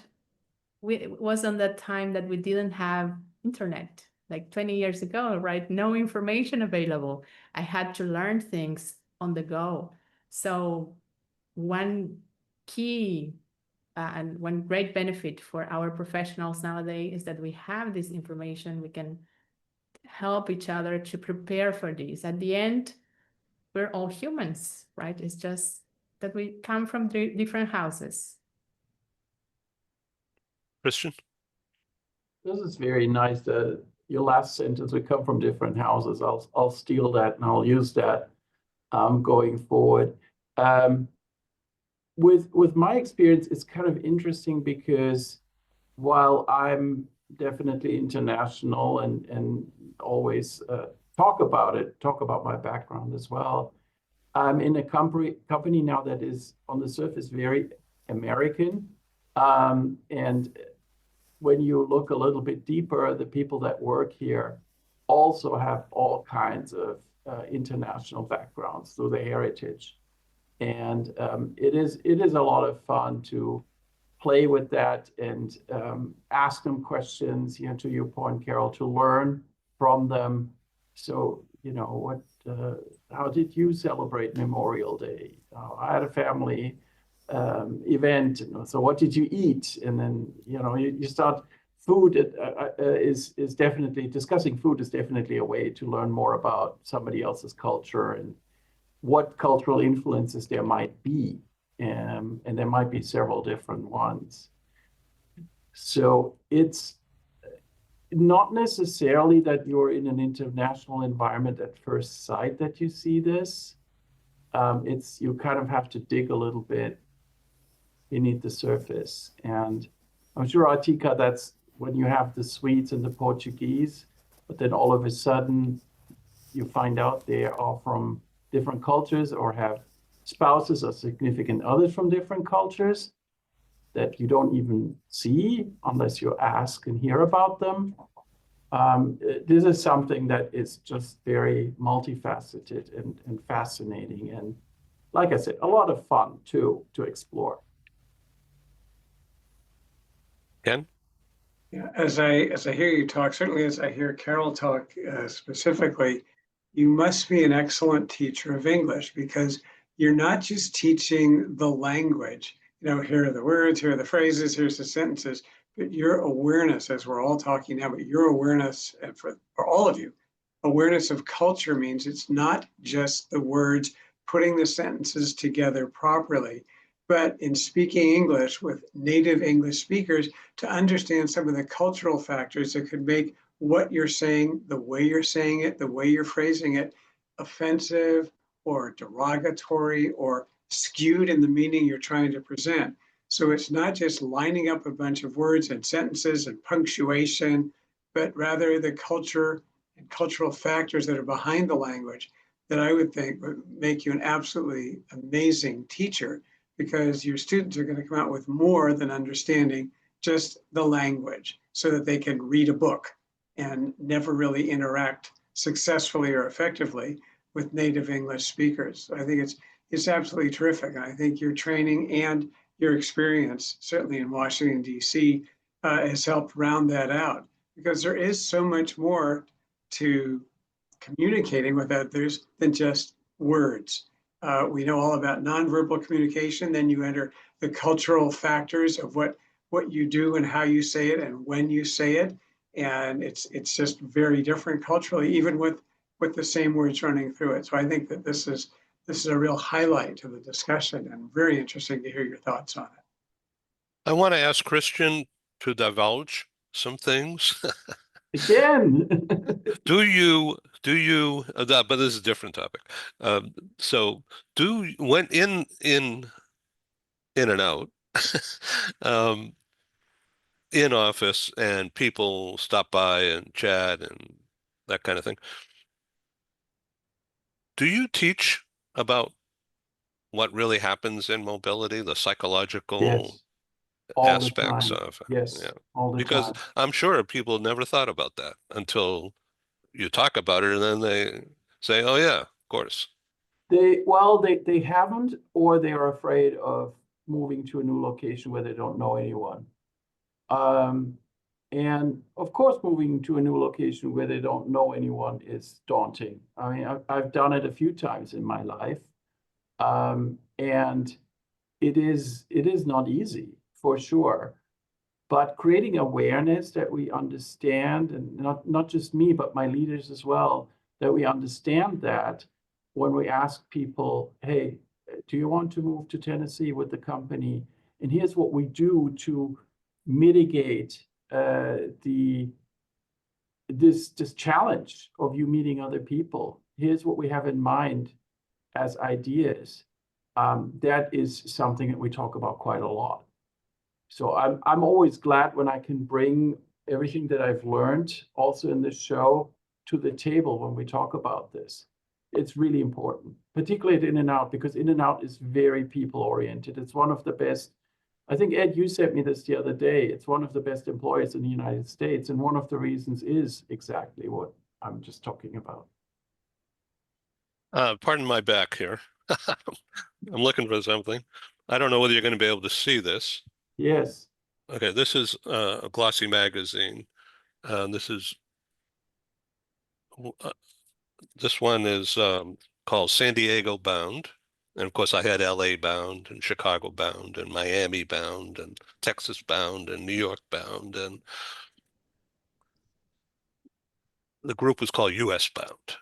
was on that time that we didn't have internet, like 20 years ago, right? No information available. I had to learn things on the go. So one key and one great benefit for our professionals nowadays is that we have this information. We can help each other to prepare for this. At the end, we're all humans, right? It's just that we come from different houses. Christian? This is very nice. Your last sentence, we come from different houses. I'll steal that and I'll use that going forward. With my experience, it's kind of interesting because while I'm definitely international and always talk about my background as well, I'm in a company now that is on the surface very American. And when you look a little bit deeper, the people that work here also have all kinds of international backgrounds through their heritage. And it is a lot of fun to play with that and ask them questions, to your point, Carol, to learn from them. So, how did you celebrate Memorial Day? I had a family event. So what did you eat? And then, you start. Food is definitely, discussing food is definitely a way to learn more about somebody else's culture and what cultural influences there might be. And there might be several different ones. So it's not necessarily that you're in an international environment at first sight that you see this. You kind of have to dig a little bit beneath the surface. And I'm sure, Atika, that's when you have the Swedes and the Portuguese, but then all of a sudden you find out they are from different cultures or have spouses or significant others from different cultures that you don't even see unless you ask and hear about them. This is something that is just very multifaceted and fascinating. And like I said, a lot of fun too, to explore. Ken? Yeah, as I hear you talk, certainly as I hear Carol talk specifically, you must be an excellent teacher of English because you're not just teaching the language. Here are the words, here are the phrases, here's the sentences, but your awareness, as we're all talking now, but your awareness, and for all of you, awareness of culture means it's not just the words, putting the sentences together properly, but in speaking English with native English speakers to understand some of the cultural factors that could make what you're saying, the way you're saying it, the way you're phrasing it, offensive or derogatory or skewed in the meaning you're trying to present. So it's not just lining up a bunch of words and sentences and punctuation, but rather the culture and cultural factors that are behind the language that I would think would make you an absolutely amazing teacher, because your students are going to come out with more than understanding just the language so that they can read a book and never really interact successfully or effectively with native English speakers. I think it's absolutely terrific. And I think your training and your experience, certainly in Washington, D.C., has helped round that out, because there is so much more to communicating with others than just words. We know all about nonverbal communication. Then you enter the cultural factors of what you do and how you say it and when you say it. And it's just very different culturally, even with the same words running through it. So I think that this is a real highlight to the discussion, and very interesting to hear your thoughts on it. I want to ask Christian to divulge some things. Again. But this is a different topic. So when in and out, in office, and people stop by and chat and that kind of thing, do you teach about what really happens in mobility, the psychological Yes, all the aspects time. of, Yes, yeah? all the Because time. I'm sure people never thought about that until you talk about it, and then they say, "Oh yeah, of course." They haven't, or they are afraid of moving to a new location where they don't know anyone. And of course, moving to a new location where they don't know anyone is daunting. I mean, I've done it a few times in my life. And it is not easy, for sure. But creating awareness that we understand, and not just me, but my leaders as well, that we understand that when we ask people, hey, do you want to move to Tennessee with the company? And here's what we do to mitigate this challenge of you meeting other people. Here's what we have in mind as ideas. That is something that we talk about quite a lot. So I'm always glad when I can bring everything that I've learned also in this show to the table when we talk about this. It's really important, particularly at In-N-Out, because In-N-Out is very people oriented. It's one of the best. I think, Ed, you sent me this the other day. It's one of the best employers in the United States. And one of the reasons is exactly what I'm just talking about. Pardon my back here. I'm looking for something. I don't know whether you're going to be able to see this. Yes. Okay, this is a glossy magazine. This one is called San Diego Bound. And of course, I had LA Bound and Chicago Bound and Miami Bound and Texas Bound and New York Bound. And the group was called US Bound.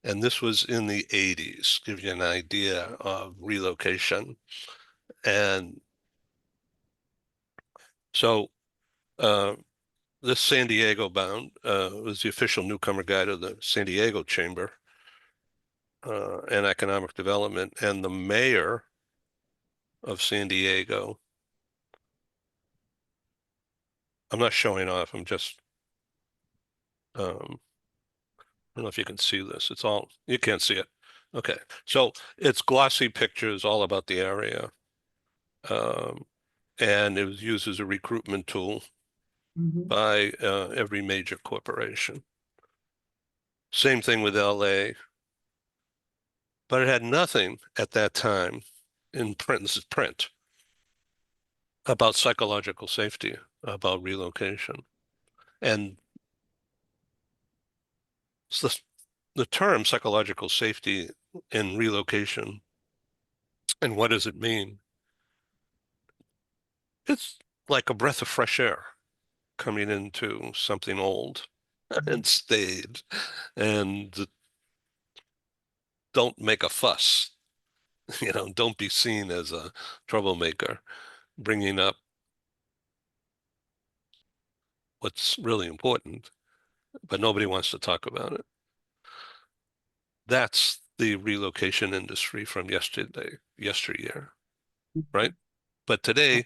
And this was in the 80s, give you an idea of relocation. And so this San Diego Bound was the official newcomer guide of the San Diego Chamber and Economic Development. And the mayor of San Diego, I'm not showing off, I'm just, I don't know if you can see this. It's all, you can't see it. Okay, so it's glossy pictures all about the area. And it was used as a recruitment tool by every major corporation. Same thing with LA, but it had nothing at that time in print, this is print, about psychological safety, about relocation. And so the term psychological safety in relocation, and what does it mean? It's like a breath of fresh air coming into something old and staid, and don't make a fuss. Don't be seen as a troublemaker, bringing up what's really important, but nobody wants to talk about it. That's the relocation industry from yesteryear, right? But today,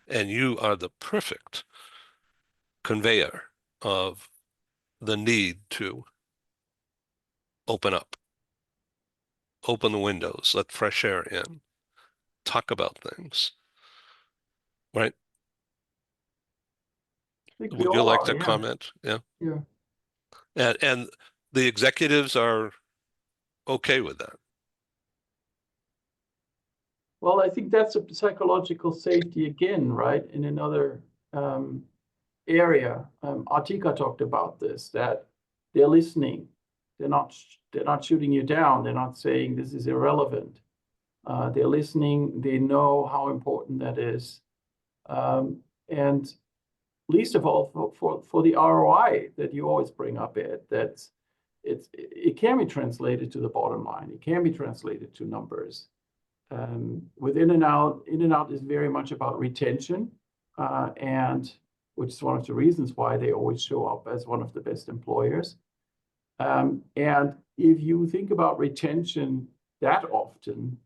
and you are the perfect conveyor of the need to open up, open the windows, let fresh air in, talk about things, right? I think we Would you all like are, to yeah. comment? Yeah. Yeah. And the executives are okay with that. Well, I think that's a psychological safety again, right? In another area. Atika talked about this, that they're listening. They're not shooting you down. They're not saying this is irrelevant. They're listening. They know how important that is. And least of all for the ROI that you always bring up, Ed, it can be translated to the bottom line. It can be translated to numbers. With In-N-Out is very much about retention, and which is one of the reasons why they always show up as one of the best employers. And if you think about retention that often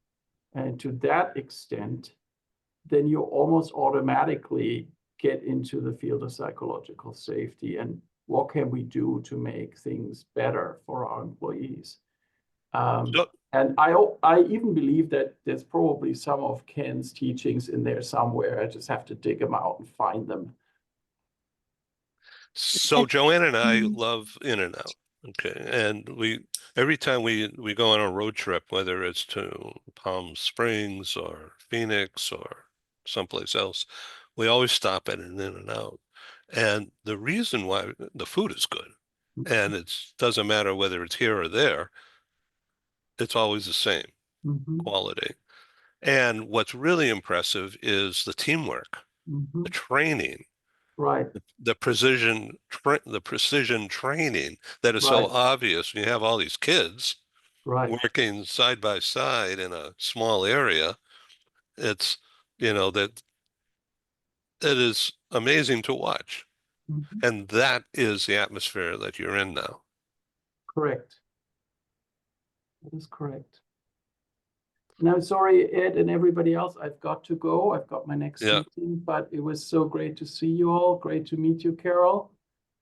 and to that extent, then you almost automatically get into the field of psychological safety and what can we do to make things better for our employees. So, And I even believe that there's probably some of Ken's teachings in there somewhere. I just have to dig them out and find them. so Joanne and I Mhm. love In-N-Out. Okay. And every time we go on a road trip, whether it's to Palm Springs or Phoenix or someplace else, we always stop at an In-N-Out. And the reason why the food is good, and it doesn't matter whether it's here or there, it's always the same Mhm, quality. And what's really impressive is the teamwork, mhm. the training, Right, the precision training that is so right, obvious when you have all these kids right. working side by side in a small area. It's, that it is amazing to watch. Mhm. And that is the atmosphere that you're in now. Correct. That is correct. And I'm sorry, Ed and everybody else, I've got to go. I've got my next Yeah. meeting, but it was so great to see you all. Great to meet you, Carol.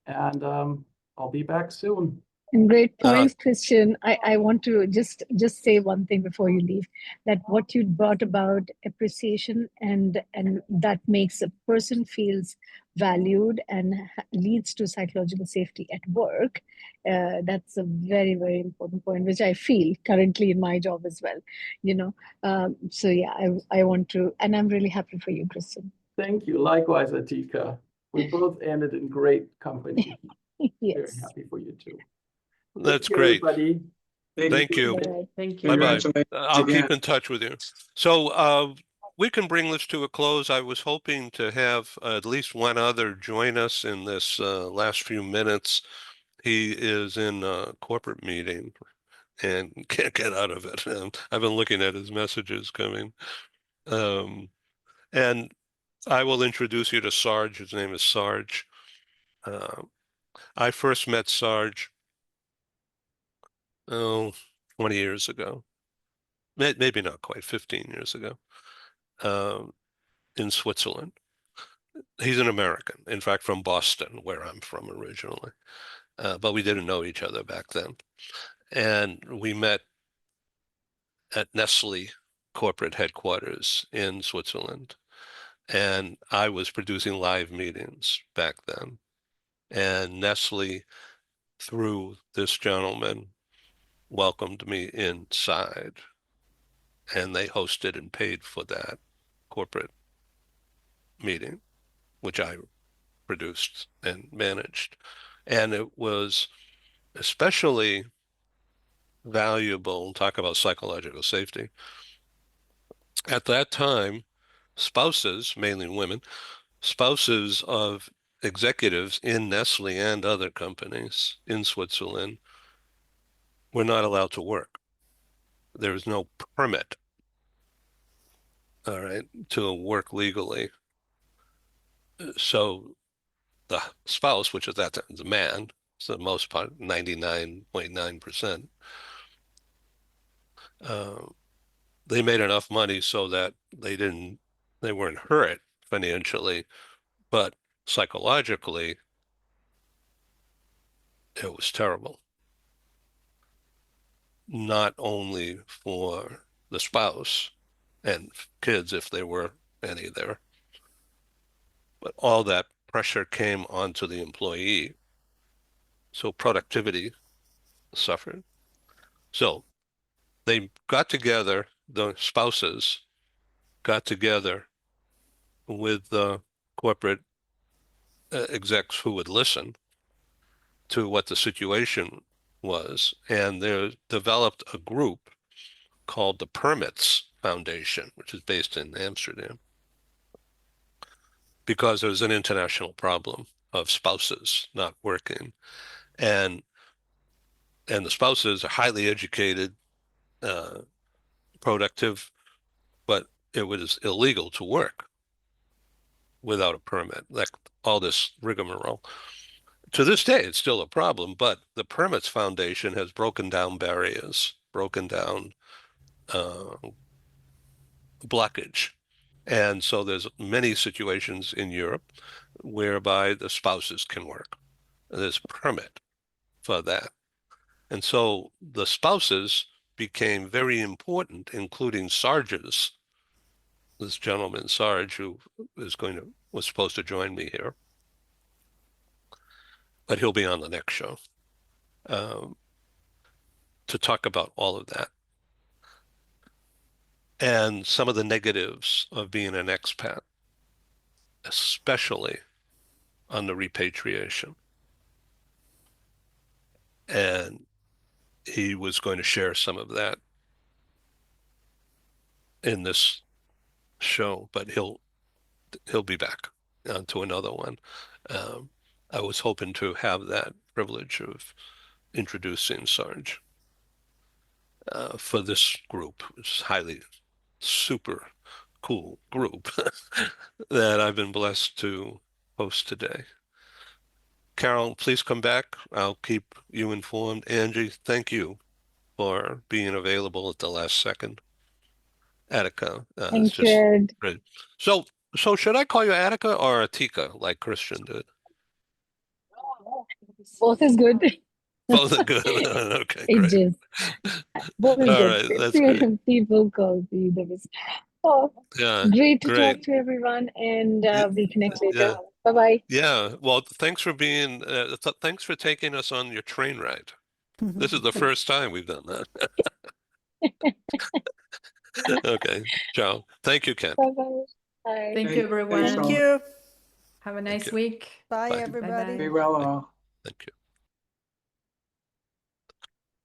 And I'll be back soon. And great Uh, points, Christian. I want to just say one thing before you leave, that what you brought about appreciation and that makes a person feels valued and leads to psychological safety at work. That's a very, very important point, which I feel currently in my job as well. So yeah, I want to, and I'm really happy for you, Christian. Thank you. Likewise, Atika. We both ended in great company. Very Yes. happy for you too. that's Thank you, great. everybody. Thank you. All right, thank you. Bye-bye. Congratulations I'll again. keep in touch with you. So we can bring this to a close. I was hoping to have at least one other join us in this last few minutes. He is in a corporate meeting and can't get out of it. I've been looking at his messages coming. And I will introduce you to Sarge. His name is Sarge. Uh, I first met Sarge, 20 years ago. Maybe not quite, 15 years ago, in Switzerland. He's an American, in fact, from Boston, where I'm from originally. But we didn't know each other back then. And we met at Nestle corporate headquarters in Switzerland. And I was producing live meetings back then. And Nestle, through this gentleman, welcomed me inside. And they hosted and paid for that corporate meeting, which I produced and managed. And it was especially valuable, talk about psychological safety. At that time, spouses, mainly women, spouses of executives in Nestle and other companies in Switzerland were not allowed to work. There was no permit, all right, to work legally. So the spouse, which at that time was a man, for the most part, 99.9%. They made enough money so that they weren't hurt financially, but psychologically, it was terrible. Not only for the spouse and kids, if there were any there, but all that pressure came onto the employee. So productivity suffered. So they got together, the spouses got together with the corporate execs who would listen to what the situation was, and they developed a group called the Permits Foundation, which is based in Amsterdam, because there was an international problem of spouses not working, and the spouses are highly educated, productive, but it was illegal to work without a permit, like all this rigmarole. To this day, it's still a problem, but the Permits Foundation has broken down barriers, broken down blockage. And so there's many situations in Europe whereby the spouses can work. There's a permit for that. And so the spouses became very important, including Sarge's, this gentleman, Sarge, who was supposed to join me here, but he'll be on the next show to talk about all of that and some of the negatives of being an expat, especially on the repatriation. And he was going to share some of that in this show, but he'll be back to another one. I was hoping to have that privilege of introducing Sarge for this group. It's highly super cool group that I've been blessed to host today. Carol, please come back. I'll keep you informed. Angie, thank you for being available at the last second. Attica, it's Thank just you, Ed. great. So should I call you Attica or Atika, like Christian did? Both is good. Both are good. Okay, It great. just both is All good. right, that's great. People call me the best. Oh, Yeah, great to great. talk to everyone, and Y- we connect later. Yeah, Bye bye. yeah. Well, thanks for being. Thanks for taking us on your train ride. This is the first time we've done that. Okay, ciao. Thank you, Ken. Bye bye. Bye. Thank you, Thanks everyone. Thank all. you. Have a Thank nice you. week. Bye, Bye. everybody. Be well all. Thank you.